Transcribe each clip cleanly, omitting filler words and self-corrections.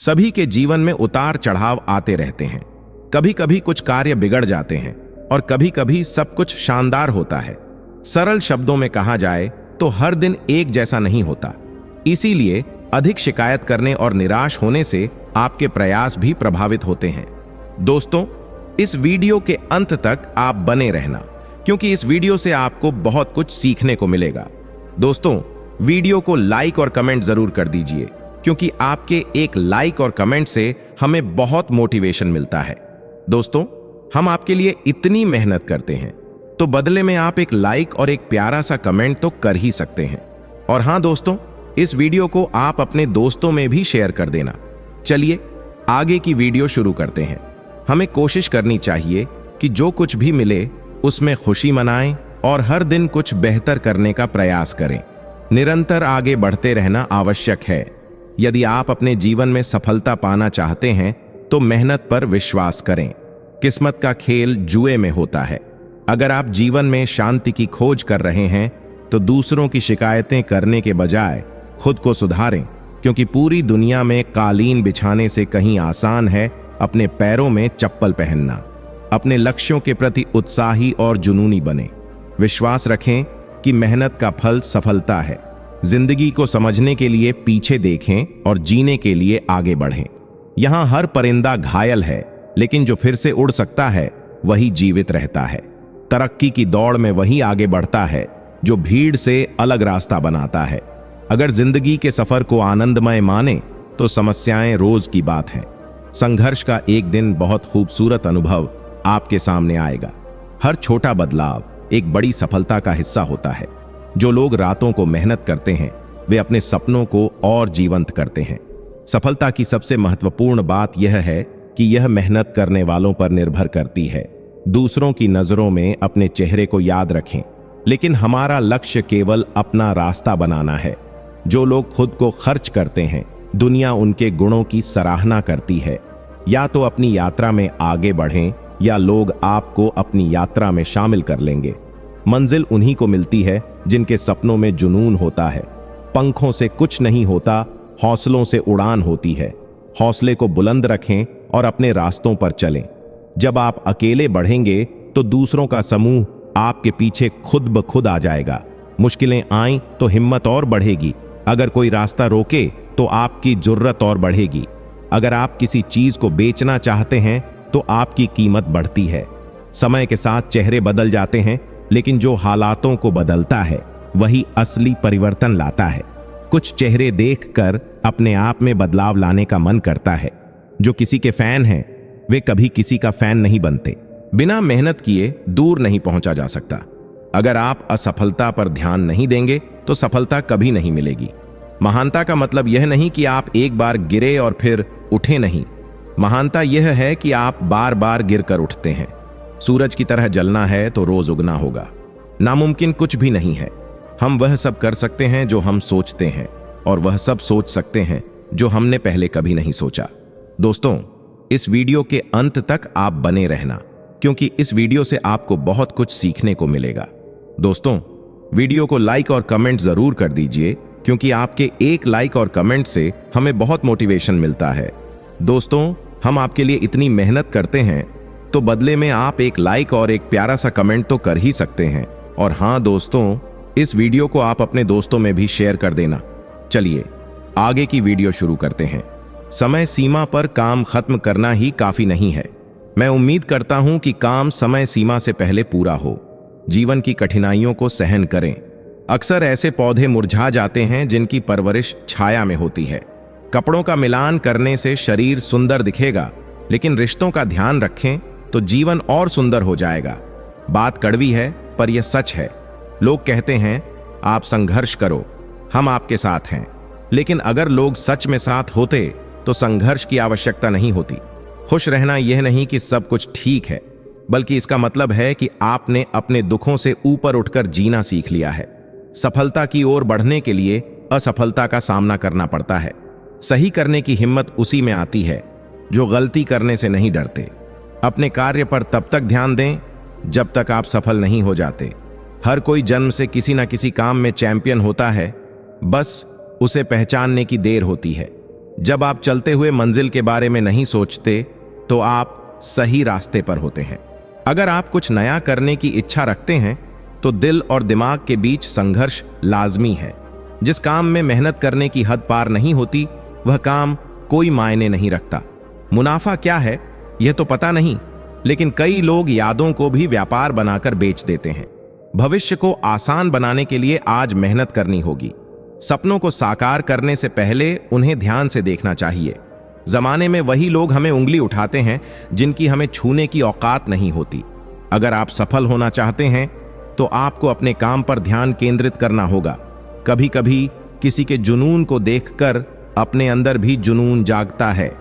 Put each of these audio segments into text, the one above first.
सभी के जीवन में उतार चढ़ाव आते रहते हैं। कभी कभी कुछ कार्य बिगड़ जाते हैं और कभी कभी सब कुछ शानदार होता है। सरल शब्दों में कहा जाए तो हर दिन एक जैसा नहीं होता। इसीलिए अधिक शिकायत करने और निराश होने से आपके प्रयास भी प्रभावित होते हैं। दोस्तों, इस वीडियो के अंत तक आप बने रहना, क्योंकि इस वीडियो से आपको बहुत कुछ सीखने को मिलेगा। दोस्तों, वीडियो को लाइक और कमेंट जरूर कर दीजिए, क्योंकि आपके एक लाइक और कमेंट से हमें बहुत मोटिवेशन मिलता है। दोस्तों, हम आपके लिए इतनी मेहनत करते हैं, तो बदले में आप एक लाइक और एक प्यारा सा कमेंट तो कर ही सकते हैं। और हाँ दोस्तों, इस वीडियो को आप अपने दोस्तों में भी शेयर कर देना। चलिए आगे की वीडियो शुरू करते हैं। हमें कोशिश करनी चाहिए कि जो कुछ भी मिले उसमें खुशी मनाएं और हर दिन कुछ बेहतर करने का प्रयास करें। निरंतर आगे बढ़ते रहना आवश्यक है। यदि आप अपने जीवन में सफलता पाना चाहते हैं तो मेहनत पर विश्वास करें। किस्मत का खेल जुए में होता है। अगर आप जीवन में शांति की खोज कर रहे हैं तो दूसरों की शिकायतें करने के बजाय खुद को सुधारें, क्योंकि पूरी दुनिया में कालीन बिछाने से कहीं आसान है अपने पैरों में चप्पल पहनना। अपने लक्ष्यों के प्रति उत्साही और जुनूनी बने। विश्वास रखें कि मेहनत का फल सफलता है। जिंदगी को समझने के लिए पीछे देखें और जीने के लिए आगे बढ़ें। यहां हर परिंदा घायल है, लेकिन जो फिर से उड़ सकता है वही जीवित रहता है। तरक्की की दौड़ में वही आगे बढ़ता है जो भीड़ से अलग रास्ता बनाता है। अगर जिंदगी के सफर को आनंदमय माने तो समस्याएं रोज की बात हैं। संघर्ष का एक दिन बहुत खूबसूरत अनुभव आपके सामने आएगा। हर छोटा बदलाव एक बड़ी सफलता का हिस्सा होता है। जो लोग रातों को मेहनत करते हैं वे अपने सपनों को और जीवंत करते हैं। सफलता की सबसे महत्वपूर्ण बात यह है कि यह मेहनत करने वालों पर निर्भर करती है। दूसरों की नजरों में अपने चेहरे को याद रखें, लेकिन हमारा लक्ष्य केवल अपना रास्ता बनाना है। जो लोग खुद को खर्च करते हैं, दुनिया उनके गुणों की सराहना करती है। या तो अपनी यात्रा में आगे बढ़ें या लोग आपको अपनी यात्रा में शामिल कर लेंगे। मंजिल उन्हीं को मिलती है जिनके सपनों में जुनून होता है। पंखों से कुछ नहीं होता, हौसलों से उड़ान होती है। हौसले को बुलंद रखें और अपने रास्तों पर चलें। जब आप अकेले बढ़ेंगे तो दूसरों का समूह आपके पीछे खुद ब खुद आ जाएगा। मुश्किलें आईं तो हिम्मत और बढ़ेगी। अगर कोई रास्ता रोके तो आपकी जुर्रत और बढ़ेगी। अगर आप किसी चीज को बेचना चाहते हैं तो आपकी कीमत बढ़ती है। समय के साथ चेहरे बदल जाते हैं, लेकिन जो हालातों को बदलता है वही असली परिवर्तन लाता है। कुछ चेहरे देखकर अपने आप में बदलाव लाने का मन करता है। जो किसी के फैन हैं वे कभी किसी का फैन नहीं बनते। बिना मेहनत किए दूर नहीं पहुंचा जा सकता। अगर आप असफलता पर ध्यान नहीं देंगे तो सफलता कभी नहीं मिलेगी। महानता का मतलब यह नहीं कि आप एक बार गिरे और फिर उठे नहीं। महानता यह है कि आप बार बार गिरकर उठते हैं। सूरज की तरह जलना है तो रोज उगना होगा। नामुमकिन कुछ भी नहीं है। हम वह सब कर सकते हैं जो हम सोचते हैं, और वह सब सोच सकते हैं जो हमने पहले कभी नहीं सोचा। दोस्तों, इस वीडियो के अंत तक आप बने रहना, क्योंकि इस वीडियो से आपको बहुत कुछ सीखने को मिलेगा। दोस्तों, वीडियो को लाइक और कमेंट जरूर कर दीजिए, क्योंकि आपके एक लाइक और कमेंट से हमें बहुत मोटिवेशन मिलता है। दोस्तों, हम आपके लिए इतनी मेहनत करते हैं, तो बदले में आप एक लाइक और एक प्यारा सा कमेंट तो कर ही सकते हैं। और हाँ दोस्तों, इस वीडियो को आप अपने दोस्तों में भी शेयर कर देना। चलिए आगे की वीडियो शुरू करते हैं। समय सीमा पर काम खत्म करना ही काफी नहीं है। मैं उम्मीद करता हूं कि काम समय सीमा से पहले पूरा हो। जीवन की कठिनाइयों को सहन करें। अक्सर ऐसे पौधे मुरझा जाते हैं जिनकी परवरिश छाया में होती है। कपड़ों का मिलान करने से शरीर सुंदर दिखेगा, लेकिन रिश्तों का ध्यान रखें तो जीवन और सुंदर हो जाएगा। बात कड़वी है पर यह सच है। लोग कहते हैं आप संघर्ष करो, हम आपके साथ हैं। लेकिन अगर लोग सच में साथ होते तो संघर्ष की आवश्यकता नहीं होती। खुश रहना यह नहीं कि सब कुछ ठीक है, बल्कि इसका मतलब है कि आपने अपने दुखों से ऊपर उठकर जीना सीख लिया है। सफलता की ओर बढ़ने के लिए असफलता का सामना करना पड़ता है। सही करने की हिम्मत उसी में आती है जो गलती करने से नहीं डरते। अपने कार्य पर तब तक ध्यान दें जब तक आप सफल नहीं हो जाते। हर कोई जन्म से किसी न किसी काम में चैंपियन होता है, बस उसे पहचानने की देर होती है। जब आप चलते हुए मंजिल के बारे में नहीं सोचते तो आप सही रास्ते पर होते हैं। अगर आप कुछ नया करने की इच्छा रखते हैं तो दिल और दिमाग के बीच संघर्ष लाजमी है। जिस काम में मेहनत करने की हद पार नहीं होती वह काम कोई मायने नहीं रखता। मुनाफा क्या है यह तो पता नहीं, लेकिन कई लोग यादों को भी व्यापार बनाकर बेच देते हैं। भविष्य को आसान बनाने के लिए आज मेहनत करनी होगी। सपनों को साकार करने से पहले उन्हें ध्यान से देखना चाहिए। जमाने में वही लोग हमें उंगली उठाते हैं जिनकी हमें छूने की औकात नहीं होती। अगर आप सफल होना चाहते हैं तो आपको अपने काम पर ध्यान केंद्रित करना होगा। कभी कभी किसी के जुनून को देखकर अपने अंदर भी जुनून जागता है।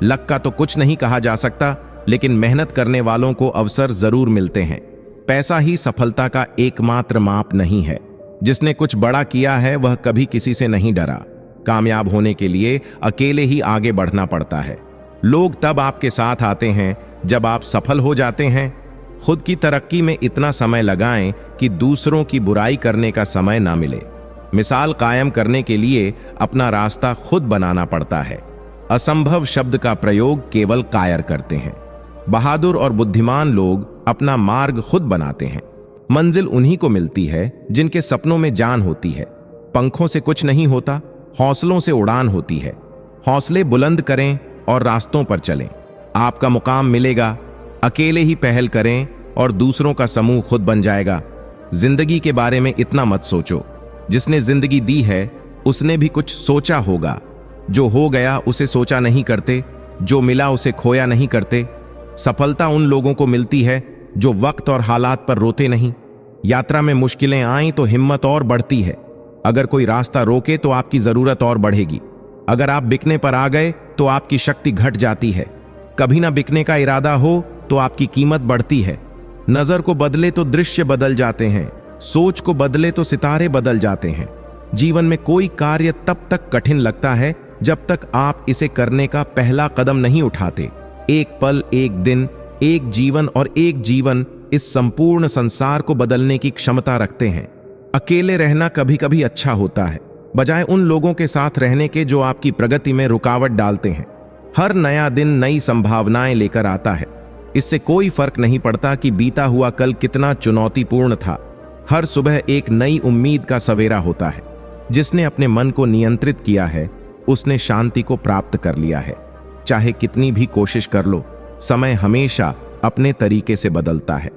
लक का तो कुछ नहीं कहा जा सकता, लेकिन मेहनत करने वालों को अवसर जरूर मिलते हैं। पैसा ही सफलता का एकमात्र माप नहीं है। जिसने कुछ बड़ा किया है वह कभी किसी से नहीं डरा। कामयाब होने के लिए अकेले ही आगे बढ़ना पड़ता है। लोग तब आपके साथ आते हैं जब आप सफल हो जाते हैं। खुद की तरक्की में इतना समय लगाएं कि दूसरों की बुराई करने का समय ना मिले। मिसाल कायम करने के लिए अपना रास्ता खुद बनाना पड़ता है। असंभव शब्द का प्रयोग केवल कायर करते हैं। बहादुर और बुद्धिमान लोग अपना मार्ग खुद बनाते हैं। मंजिल उन्हीं को मिलती है जिनके सपनों में जान होती है। पंखों से कुछ नहीं होता, हौसलों से उड़ान होती है। हौसले बुलंद करें और रास्तों पर चलें। आपका मुकाम मिलेगा। अकेले ही पहल करें और दूसरों का समूह खुद बन जाएगा। जिंदगी के बारे में इतना मत सोचो। जिसने जिंदगी दी है उसने भी कुछ सोचा होगा। जो हो गया उसे सोचा नहीं करते, जो मिला उसे खोया नहीं करते। सफलता उन लोगों को मिलती है जो वक्त और हालात पर रोते नहीं। यात्रा में मुश्किलें आएं तो हिम्मत और बढ़ती है। अगर कोई रास्ता रोके तो आपकी जरूरत और बढ़ेगी। अगर आप बिकने पर आ गए तो आपकी शक्ति घट जाती है। कभी ना बिकने का इरादा हो तो आपकी कीमत बढ़ती है। नजर को बदले तो दृश्य बदल जाते हैं। सोच को बदले तो सितारे बदल जाते हैं। जीवन में कोई कार्य तब तक कठिन लगता है जब तक आप इसे करने का पहला कदम नहीं उठाते। एक पल, एक दिन, एक जीवन और एक जीवन इस संपूर्ण संसार को बदलने की क्षमता रखते हैं। अकेले रहना कभी कभी अच्छा होता है, बजाय उन लोगों के साथ रहने के जो आपकी प्रगति में रुकावट डालते हैं। हर नया दिन नई संभावनाएं लेकर आता है। इससे कोई फर्क नहीं पड़ता कि बीता हुआ कल कितना चुनौतीपूर्ण था। हर सुबह एक नई उम्मीद का सवेरा होता है। जिसने अपने मन को नियंत्रित किया है उसने शांति को प्राप्त कर लिया है। चाहे कितनी भी कोशिश कर लो, समय हमेशा अपने तरीके से बदलता है।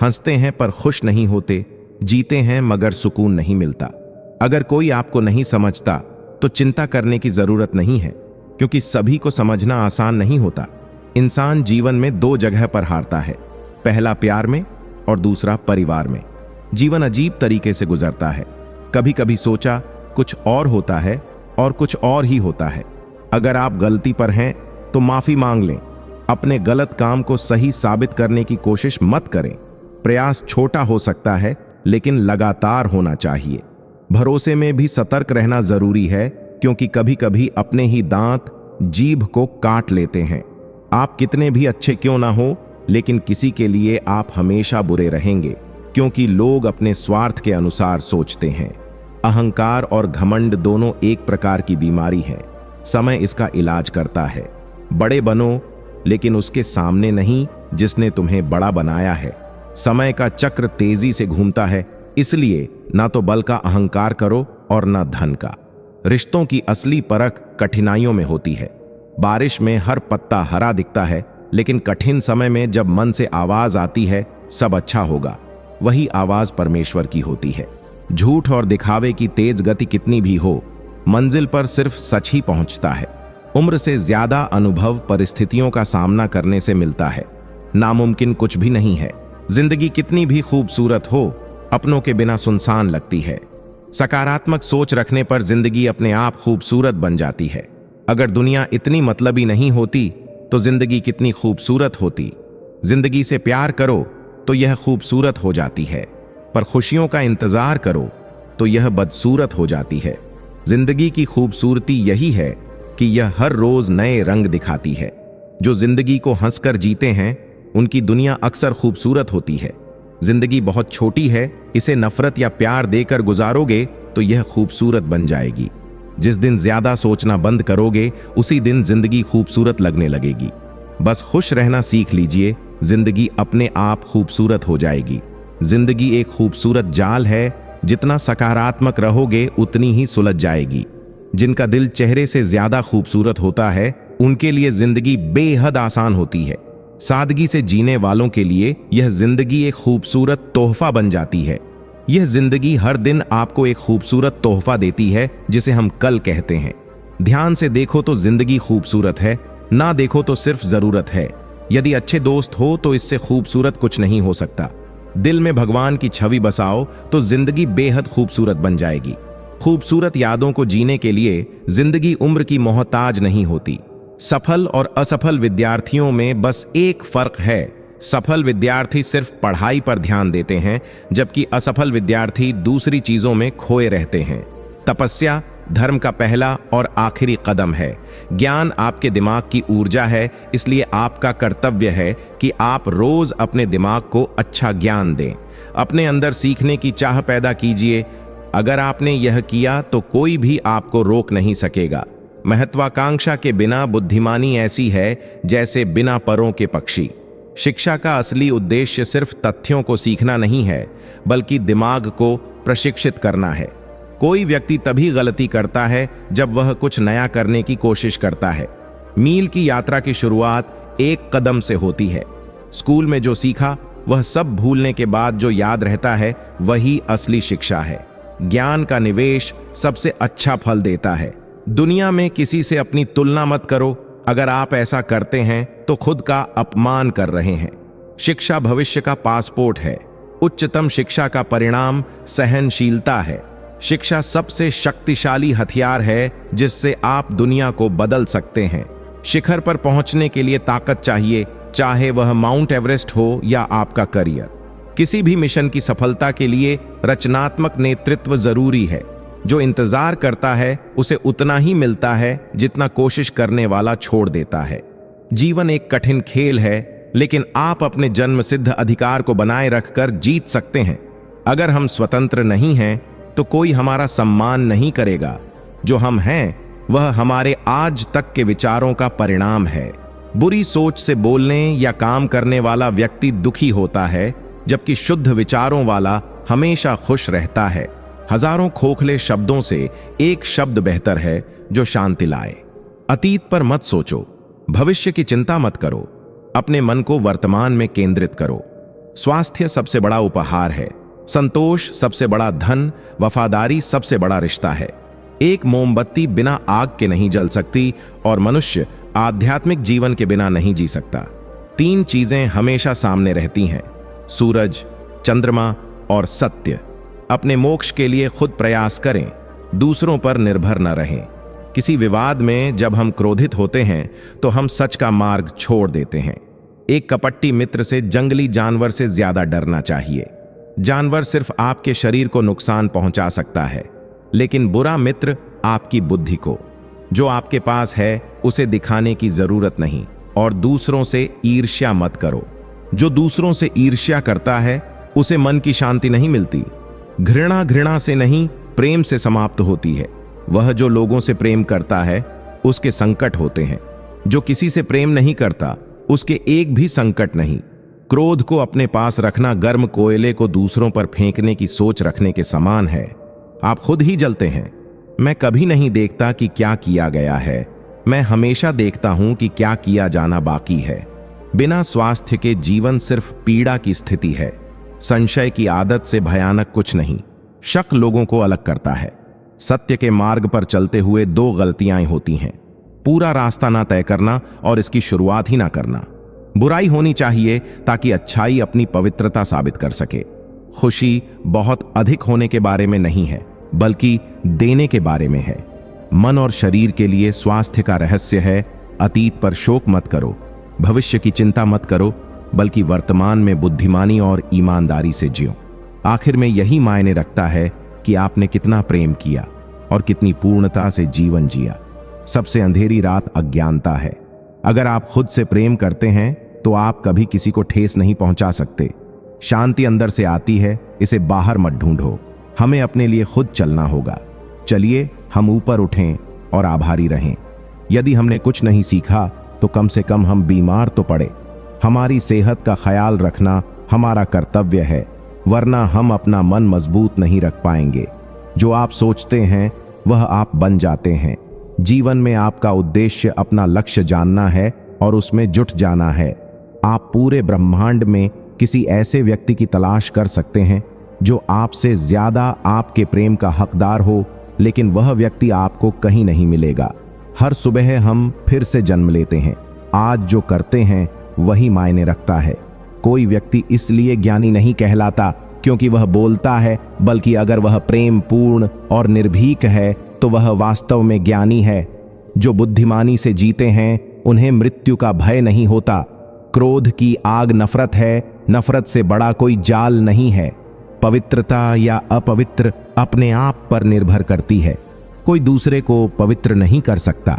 हंसते हैं पर खुश नहीं होते, जीते हैं मगर सुकून नहीं मिलता। अगर कोई आपको नहीं समझता तो चिंता करने की जरूरत नहीं है, क्योंकि सभी को समझना आसान नहीं होता। इंसान जीवन में दो जगह पर हारता है, पहला प्यार में और दूसरा परिवार में। जीवन अजीब तरीके से गुजरता है। कभी कभी सोचा कुछ और होता है और कुछ और ही होता है। अगर आप गलती पर हैं तो माफी मांग लें। अपने गलत काम को सही साबित करने की कोशिश मत करें। प्रयास छोटा हो सकता है लेकिन लगातार होना चाहिए। भरोसे में भी सतर्क रहना जरूरी है, क्योंकि कभी कभी अपने ही दांत जीभ को काट लेते हैं। आप कितने भी अच्छे क्यों ना हो, लेकिन किसी के लिए आप हमेशा बुरे रहेंगे, क्योंकि लोग अपने स्वार्थ के अनुसार सोचते हैं। अहंकार और घमंड दोनों एक प्रकार की बीमारी है। समय इसका इलाज करता है। बड़े बनो, लेकिन उसके सामने नहीं जिसने तुम्हें बड़ा बनाया है। समय का चक्र तेजी से घूमता है, इसलिए ना तो बल का अहंकार करो और ना धन का। रिश्तों की असली परख कठिनाइयों में होती है। बारिश में हर पत्ता हरा दिखता है, लेकिन कठिन समय में जब मन से आवाज आती है सब अच्छा होगा, वही आवाज परमेश्वर की होती है। झूठ और दिखावे की तेज गति कितनी भी हो, मंजिल पर सिर्फ सच ही पहुंचता है। उम्र से ज्यादा अनुभव परिस्थितियों का सामना करने से मिलता है। नामुमकिन कुछ भी नहीं है। जिंदगी कितनी भी खूबसूरत हो, अपनों के बिना सुनसान लगती है। सकारात्मक सोच रखने पर जिंदगी अपने आप खूबसूरत बन जाती है। अगर दुनिया इतनी मतलबी नहीं होती तो जिंदगी कितनी खूबसूरत होती। जिंदगी से प्यार करो तो यह खूबसूरत हो जाती है, पर खुशियों का इंतजार करो तो यह बदसूरत हो जाती है। जिंदगी की खूबसूरती यही है कि यह हर रोज नए रंग दिखाती है। जो जिंदगी को हंसकर जीते हैं उनकी दुनिया अक्सर खूबसूरत होती है। जिंदगी बहुत छोटी है, इसे नफरत या प्यार देकर गुजारोगे तो यह खूबसूरत बन जाएगी। जिस दिन ज्यादा सोचना बंद करोगे उसी दिन जिंदगी खूबसूरत लगने लगेगी। बस खुश रहना सीख लीजिए, जिंदगी अपने आप खूबसूरत हो जाएगी। जिंदगी एक खूबसूरत जाल है, जितना सकारात्मक रहोगे उतनी ही सुलझ जाएगी। जिनका दिल चेहरे से ज्यादा खूबसूरत होता है उनके लिए जिंदगी बेहद आसान होती है। सादगी से जीने वालों के लिए यह जिंदगी एक खूबसूरत तोहफा बन जाती है। यह जिंदगी हर दिन आपको एक खूबसूरत तोहफा देती है जिसे हम कल कहते हैं। ध्यान से देखो तो जिंदगी खूबसूरत है, ना देखो तो सिर्फ जरूरत है। यदि अच्छे दोस्त हो तो इससे खूबसूरत कुछ नहीं हो सकता। दिल में भगवान की छवि बसाओ तो जिंदगी बेहद खूबसूरत बन जाएगी। खूबसूरत यादों को जीने के लिए जिंदगी उम्र की मोहताज नहीं होती। सफल और असफल विद्यार्थियों में बस एक फर्क है, सफल विद्यार्थी सिर्फ पढ़ाई पर ध्यान देते हैं, जबकि असफल विद्यार्थी दूसरी चीजों में खोए रहते हैं। तपस्या धर्म का पहला और आखिरी कदम है। ज्ञान आपके दिमाग की ऊर्जा है, इसलिए आपका कर्तव्य है कि आप रोज अपने दिमाग को अच्छा ज्ञान दें। अपने अंदर सीखने की चाह पैदा कीजिए। अगर आपने यह किया तो कोई भी आपको रोक नहीं सकेगा। महत्वाकांक्षा के बिना बुद्धिमानी ऐसी है जैसे बिना परों के पक्षी। शिक्षा का असली उद्देश्य सिर्फ तथ्यों को सीखना नहीं है, बल्कि दिमाग को प्रशिक्षित करना है। कोई व्यक्ति तभी गलती करता है जब वह कुछ नया करने की कोशिश करता है। मील की यात्रा की शुरुआत एक कदम से होती है। स्कूल में जो सीखा वह सब भूलने के बाद जो याद रहता है वही असली शिक्षा है। ज्ञान का निवेश सबसे अच्छा फल देता है। दुनिया में किसी से अपनी तुलना मत करो। अगर आप ऐसा करते हैं तो खुद का अपमान कर रहे हैं। शिक्षा भविष्य का पासपोर्ट है। उच्चतम शिक्षा का परिणाम सहनशीलता है। शिक्षा सबसे शक्तिशाली हथियार है जिससे आप दुनिया को बदल सकते हैं। शिखर पर पहुंचने के लिए ताकत चाहिए, चाहे वह माउंट एवरेस्ट हो या आपका करियर। किसी भी मिशन की सफलता के लिए रचनात्मक नेतृत्व जरूरी है। जो इंतजार करता है उसे उतना ही मिलता है जितना कोशिश करने वाला छोड़ देता है। जीवन एक कठिन खेल है, लेकिन आप अपने जन्मसिद्ध अधिकार को बनाए रखकर जीत सकते हैं। अगर हम स्वतंत्र नहीं हैं तो कोई हमारा सम्मान नहीं करेगा। जो हम हैं वह हमारे आज तक के विचारों का परिणाम है। बुरी सोच से बोलने या काम करने वाला व्यक्ति दुखी होता है, जबकि शुद्ध विचारों वाला हमेशा खुश रहता है। हजारों खोखले शब्दों से एक शब्द बेहतर है जो शांति लाए। अतीत पर मत सोचो, भविष्य की चिंता मत करो। अपने मन को वर्तमान में केंद्रित करो। स्वास्थ्य सबसे बड़ा उपहार है। संतोष सबसे बड़ा धन, वफादारी सबसे बड़ा रिश्ता है। एक मोमबत्ती बिना आग के नहीं जल सकती और मनुष्य आध्यात्मिक जीवन के बिना नहीं जी सकता। 3 चीजें हमेशा सामने रहती हैं, सूरज, चंद्रमा और सत्य। अपने मोक्ष के लिए खुद प्रयास करें, दूसरों पर निर्भर न रहें। किसी विवाद में जब हम क्रोधित होते हैं तो हम सच का मार्ग छोड़ देते हैं। एक कपटी मित्र से जंगली जानवर से ज्यादा डरना चाहिए। जानवर सिर्फ आपके शरीर को नुकसान पहुंचा सकता है, लेकिन बुरा मित्र आपकी बुद्धि को। जो आपके पास है उसे दिखाने की जरूरत नहीं, और दूसरों से ईर्ष्या मत करो। जो दूसरों से ईर्ष्या करता है उसे मन की शांति नहीं मिलती। घृणा से नहीं, प्रेम से समाप्त होती है। वह जो लोगों से प्रेम करता है उसके संकट होते हैं। जो किसी से प्रेम नहीं करता उसके एक भी संकट नहीं। क्रोध को अपने पास रखना गर्म कोयले को दूसरों पर फेंकने की सोच रखने के समान है। आप खुद ही जलते हैं। मैं कभी नहीं देखता कि क्या किया गया है, मैं हमेशा देखता हूं कि क्या किया जाना बाकी है। बिना स्वास्थ्य के जीवन सिर्फ पीड़ा की स्थिति है। संशय की आदत से भयानक कुछ नहीं। शक लोगों को अलग करता है। सत्य के मार्ग पर चलते हुए 2 गलतियां होती हैं, पूरा रास्ता ना तय करना और इसकी शुरुआत ही ना करना। बुराई होनी चाहिए ताकि अच्छाई अपनी पवित्रता साबित कर सके। खुशी बहुत अधिक होने के बारे में नहीं है, बल्कि देने के बारे में है। मन और शरीर के लिए स्वास्थ्य का रहस्य है, अतीत पर शोक मत करो, भविष्य की चिंता मत करो, बल्कि वर्तमान में बुद्धिमानी और ईमानदारी से जियो। आखिर में यही मायने रखता है कि आपने कितना प्रेम किया और कितनी पूर्णता से जीवन जिया। सबसे अंधेरी रात अज्ञानता है। अगर आप खुद से प्रेम करते हैं तो आप कभी किसी को ठेस नहीं पहुंचा सकते। शांति अंदर से आती है, इसे बाहर मत ढूंढो। हमें अपने लिए खुद चलना होगा। चलिए हम ऊपर उठें और आभारी रहें। यदि हमने कुछ नहीं सीखा तो कम से कम हम बीमार तो पड़े। हमारी सेहत का ख्याल रखना हमारा कर्तव्य है, वरना हम अपना मन मजबूत नहीं रख पाएंगे। जो आप सोचते हैं वह आप बन जाते हैं। जीवन में आपका उद्देश्य अपना लक्ष्य जानना है और उसमें जुट जाना है। आप पूरे ब्रह्मांड में किसी ऐसे व्यक्ति की तलाश कर सकते हैं जो आपसे ज्यादा आपके प्रेम का हकदार हो, लेकिन वह व्यक्ति आपको कहीं नहीं मिलेगा। हर सुबह हम फिर से जन्म लेते हैं। आज जो करते हैं वही मायने रखता है। कोई व्यक्ति इसलिए ज्ञानी नहीं कहलाता क्योंकि वह बोलता है, बल्कि अगर वह प्रेम पूर्ण और निर्भीक है तो वह वास्तव में ज्ञानी है। जो बुद्धिमानी से जीते हैं उन्हें मृत्यु का भय नहीं होता। क्रोध की आग नफरत है, नफरत से बड़ा कोई जाल नहीं है। पवित्रता या अपवित्र अपने आप पर निर्भर करती है, कोई दूसरे को पवित्र नहीं कर सकता।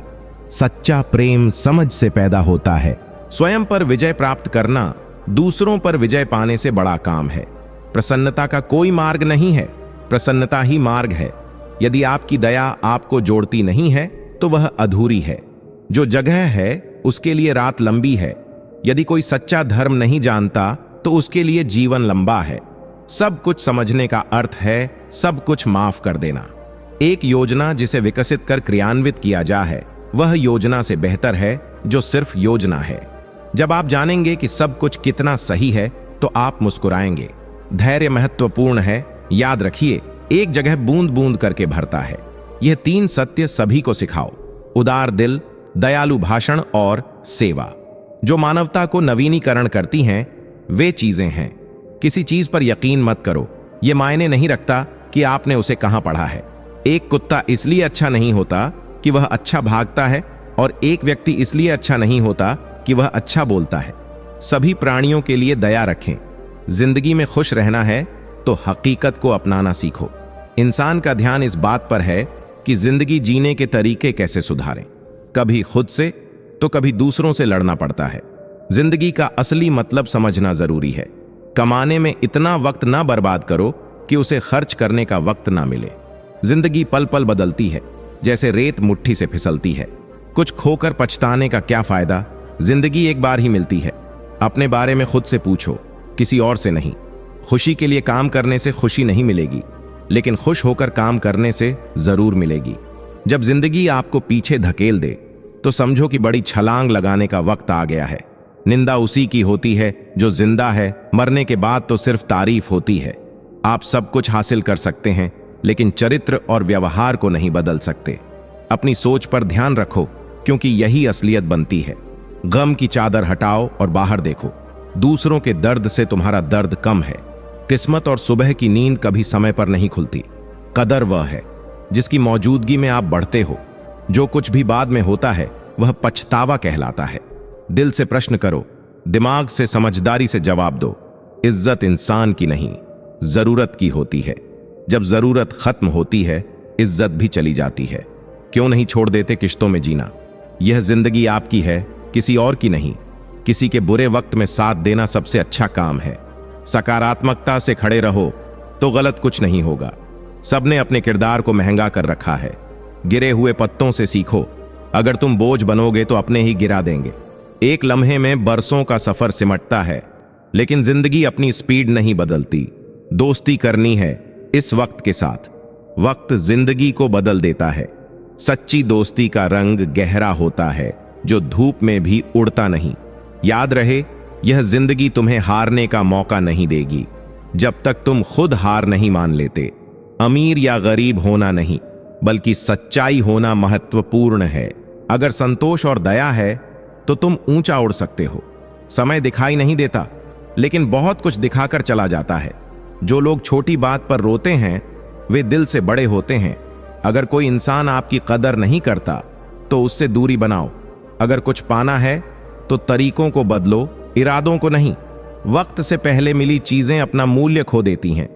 सच्चा प्रेम समझ से पैदा होता है। स्वयं पर विजय प्राप्त करना दूसरों पर विजय पाने से बड़ा काम है। प्रसन्नता का कोई मार्ग नहीं है, प्रसन्नता ही मार्ग है। यदि आपकी दया आपको जोड़ती नहीं है तो वह अधूरी है। जो जगह है उसके लिए रात लंबी है। यदि कोई सच्चा धर्म नहीं जानता तो उसके लिए जीवन लंबा है। सब कुछ समझने का अर्थ है सब कुछ माफ कर देना। एक योजना जिसे विकसित कर क्रियान्वित किया जा है, वह योजना से बेहतर है जो सिर्फ योजना है। जब आप जानेंगे कि सब कुछ कितना सही है तो आप मुस्कुराएंगे। धैर्य महत्वपूर्ण है। याद रखिए, एक जगह बूंद बूंद करके भरता है। यह 3 सत्य सभी को सिखाओ: उदार दिल, दयालु भाषण और सेवा। जो मानवता को नवीनीकरण करती हैं वे चीजें हैं। किसी चीज पर यकीन मत करो, यह मायने नहीं रखता कि आपने उसे कहां पढ़ा है। एक कुत्ता इसलिए अच्छा नहीं होता कि वह अच्छा भागता है, और एक व्यक्ति इसलिए अच्छा नहीं होता कि वह अच्छा बोलता है। सभी प्राणियों के लिए दया रखें। जिंदगी में खुश रहना है तो हकीकत को अपनाना सीखो। इंसान का ध्यान इस बात पर है कि जिंदगी जीने के तरीके कैसे सुधारें। कभी खुद से तो कभी दूसरों से लड़ना पड़ता है। जिंदगी का असली मतलब समझना जरूरी है। कमाने में इतना वक्त ना बर्बाद करो कि उसे खर्च करने का वक्त ना मिले। जिंदगी पल पल बदलती है, जैसे रेत मुट्ठी से फिसलती है। कुछ खोकर पछताने का क्या फायदा? जिंदगी एक बार ही मिलती है। अपने बारे में खुद से पूछो, किसी और से नहीं। खुशी के लिए काम करने से खुशी नहीं मिलेगी, लेकिन खुश होकर काम करने से जरूर मिलेगी। जब जिंदगी आपको पीछे धकेल दे तो समझो कि बड़ी छलांग लगाने का वक्त आ गया है। निंदा उसी की होती है जो जिंदा है, मरने के बाद तो सिर्फ तारीफ होती है। आप सब कुछ हासिल कर सकते हैं, लेकिन चरित्र और व्यवहार को नहीं बदल सकते। अपनी सोच पर ध्यान रखो, क्योंकि यही असलियत बनती है। गम की चादर हटाओ और बाहर देखो। दूसरों के दर्द से तुम्हारा दर्द कम है। किस्मत और सुबह की नींद कभी समय पर नहीं खुलती। कदर वह है जिसकी मौजूदगी में आप बढ़ते हो। जो कुछ भी बाद में होता है वह पछतावा कहलाता है। दिल से प्रश्न करो, दिमाग से समझदारी से जवाब दो। इज्जत इंसान की नहीं, जरूरत की होती है। जब जरूरत खत्म होती है, इज्जत भी चली जाती है। क्यों नहीं छोड़ देते किश्तों में जीना? यह जिंदगी आपकी है, किसी और की नहीं। किसी के बुरे वक्त में साथ देना सबसे अच्छा काम है। सकारात्मकता से खड़े रहो तो गलत कुछ नहीं होगा। सबने अपने किरदार को महंगा कर रखा है। गिरे हुए पत्तों से सीखो। अगर तुम बोझ बनोगे तो अपने ही गिरा देंगे। एक लम्हे में बरसों का सफर सिमटता है, लेकिन जिंदगी अपनी स्पीड नहीं बदलती। दोस्ती करनी है इस वक्त के साथ। वक्त जिंदगी को बदल देता है। सच्ची दोस्ती का रंग गहरा होता है, जो धूप में भी उड़ता नहीं। याद रहे, यह जिंदगी तुम्हें हारने का मौका नहीं देगी जब तक तुम खुद हार नहीं मान लेते। अमीर या गरीब होना नहीं, बल्कि सच्चाई होना महत्वपूर्ण है। अगर संतोष और दया है तो तुम ऊंचा उड़ सकते हो। समय दिखाई नहीं देता, लेकिन बहुत कुछ दिखाकर चला जाता है। जो लोग छोटी बात पर रोते हैं वे दिल से बड़े होते हैं। अगर कोई इंसान आपकी कदर नहीं करता तो उससे दूरी बनाओ। अगर कुछ पाना है तो तरीकों को बदलो, इरादों को नहीं। वक्त से पहले मिली चीजें अपना मूल्य खो देती हैं।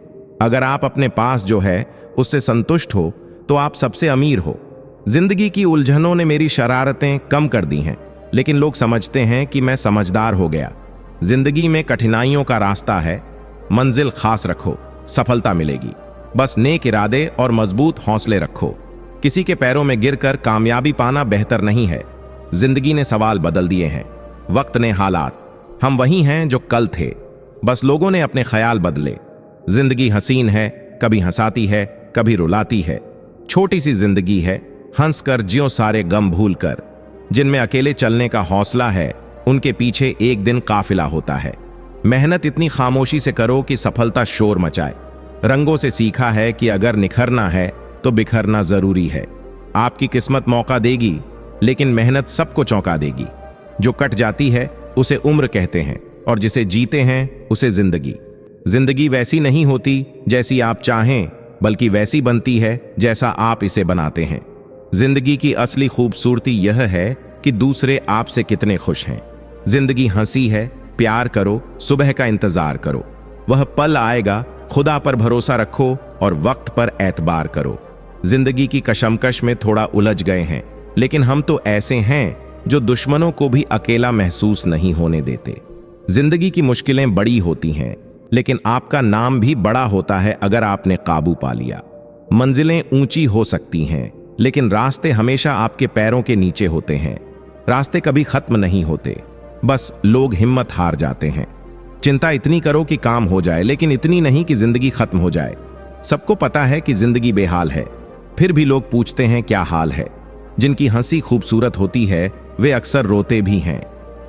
अगर आप अपने पास जो है उससे संतुष्ट हो तो आप सबसे अमीर हो। जिंदगी की उलझनों ने मेरी शरारतें कम कर दी हैं, लेकिन लोग समझते हैं कि मैं समझदार हो गया। जिंदगी में कठिनाइयों का रास्ता है, मंजिल खास रखो, सफलता मिलेगी। बस नेक इरादे और मजबूत हौसले रखो। किसी के पैरों में गिरकर कामयाबी पाना बेहतर नहीं है। जिंदगी ने सवाल बदल दिए हैं, वक्त ने हालात। हम वही हैं जो कल थे, बस लोगों ने अपने ख्याल बदले। जिंदगी हसीन है, कभी हंसाती है, कभी रुलाती है। छोटी सी जिंदगी है, हंस कर जियो सारे गम भूल कर। जिनमें अकेले चलने का हौसला है, उनके पीछे एक दिन काफिला होता है। मेहनत इतनी खामोशी से करो कि सफलता शोर मचाए। रंगों से सीखा है कि अगर निखरना है तो बिखरना जरूरी है। आपकी किस्मत मौका देगी, लेकिन मेहनत सबको चौंका देगी। जो कट जाती है उसे उम्र कहते हैं, और जिसे जीते हैं उसे जिंदगी। जिंदगी वैसी नहीं होती जैसी आप चाहें, बल्कि वैसी बनती है जैसा आप इसे बनाते हैं। जिंदगी की असली खूबसूरती यह है कि दूसरे आपसे कितने खुश हैं। जिंदगी हंसी है, प्यार करो, सुबह का इंतजार करो। वह पल आएगा, खुदा पर भरोसा रखो और वक्त पर एतबार करो। जिंदगी की कशमकश में थोड़ा उलझ गए हैं, लेकिन हम तो ऐसे हैं जो दुश्मनों को भी अकेला महसूस नहीं होने देते। जिंदगी की मुश्किलें बड़ी होती हैं, लेकिन आपका नाम भी बड़ा होता है अगर आपने काबू पा लिया। मंजिलें ऊंची हो सकती हैं, लेकिन रास्ते हमेशा आपके पैरों के नीचे होते हैं। रास्ते कभी खत्म नहीं होते, बस लोग हिम्मत हार जाते हैं। चिंता इतनी करो कि काम हो जाए, लेकिन इतनी नहीं कि जिंदगी खत्म हो जाए। सबको पता है कि जिंदगी बेहाल है, फिर भी लोग पूछते हैं क्या हाल है। जिनकी हंसी खूबसूरत होती है वे अक्सर रोते भी हैं।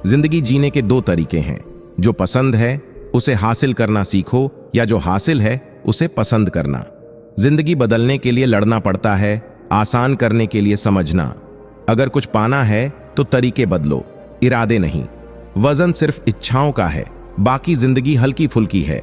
जिंदगी जीने के दो तरीके हैं, जो पसंद है उसे हासिल करना सीखो, या जो हासिल है उसे पसंद करना। जिंदगी बदलने के लिए लड़ना पड़ता है, आसान करने के लिए समझना। अगर कुछ पाना है तो तरीके बदलो, इरादे नहीं। वजन सिर्फ इच्छाओं का है, बाकी जिंदगी हल्की फुल्की है।